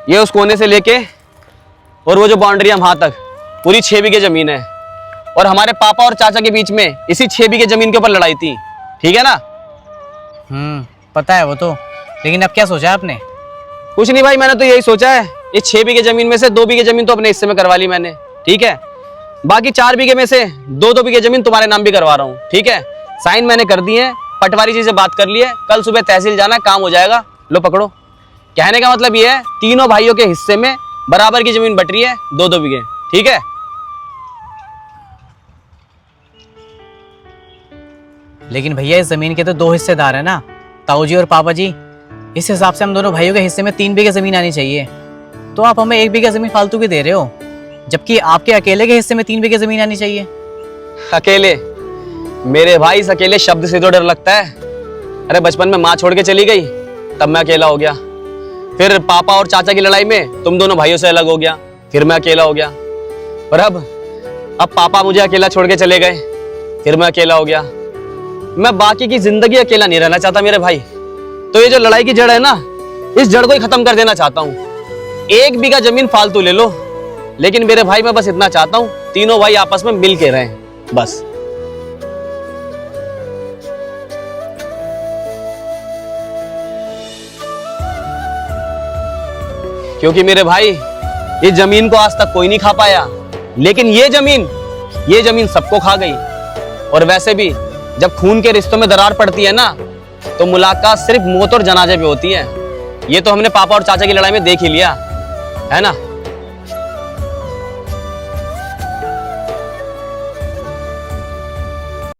ये उस कोने से लेके और वो जो बाउंड्री है वहां तक पूरी 6 बीघे जमीन है। और हमारे पापा और चाचा के बीच में इसी 6 बीघे जमीन के ऊपर लड़ाई थी, ठीक है ना? पता है वो तो, लेकिन अब क्या सोचा है आपने? कुछ नहीं भाई, मैंने तो यही सोचा है, ये 6 बीघे जमीन में से 2 बीघे जमीन तो अपने हिस्से में करवा ली मैंने, ठीक है? बाकी 4 बीघे में से 2-2 बीघे जमीन तुम्हारे नाम भी करवा रहा हूँ, ठीक है? साइन मैंने कर दिए हैं, पटवारी जी से बात कर ली है, कल सुबह तहसील जाना, काम हो जाएगा। लो पकड़ो। कहने का मतलब ये है, तीनों भाइयों के हिस्से में बराबर की जमीन बट रही है, 2-2 बीघे, ठीक है? लेकिन भैया इस जमीन के तो 2 हिस्सेदार है ना, ताऊ जी और पापा जी। इस हिसाब से हम दोनों भाइयों के हिस्से में 3 बीघे जमीन आनी चाहिए। तो आप हमें 1 बीघा जमीन फालतू की दे रहे हो, जबकि आपके अकेले के हिस्से में 3 बीघे जमीन आनी चाहिए। अकेले? मेरे भाई, इस अकेले शब्द से तो डर लगता है। अरे बचपन में माँ छोड़ के चली गई, तब मैं अकेला हो गया। फिर पापा और चाचा की लड़ाई में तुम दोनों भाइयों से अलग हो गया, फिर मैं अकेला हो गया। और अब पापा मुझे अकेला छोड़ के चले गए, फिर मैं अकेला हो गया। मैं बाकी की जिंदगी अकेला नहीं रहना चाहता मेरे भाई। तो ये जो लड़ाई की जड़ है ना, इस जड़ को ही खत्म कर देना चाहता हूँ। 1 बीघा जमीन फालतू ले लो, लेकिन मेरे भाई मैं बस इतना चाहता हूँ, तीनों भाई आपस में मिल के रहें, बस। क्योंकि मेरे भाई, ये जमीन को आज तक कोई नहीं खा पाया, लेकिन ये जमीन सबको खा गई। और वैसे भी जब खून के रिश्तों में दरार पड़ती है ना, तो मुलाकात सिर्फ मौत और जनाजे पे होती है। ये तो हमने पापा और चाचा की लड़ाई में देख ही लिया है ना।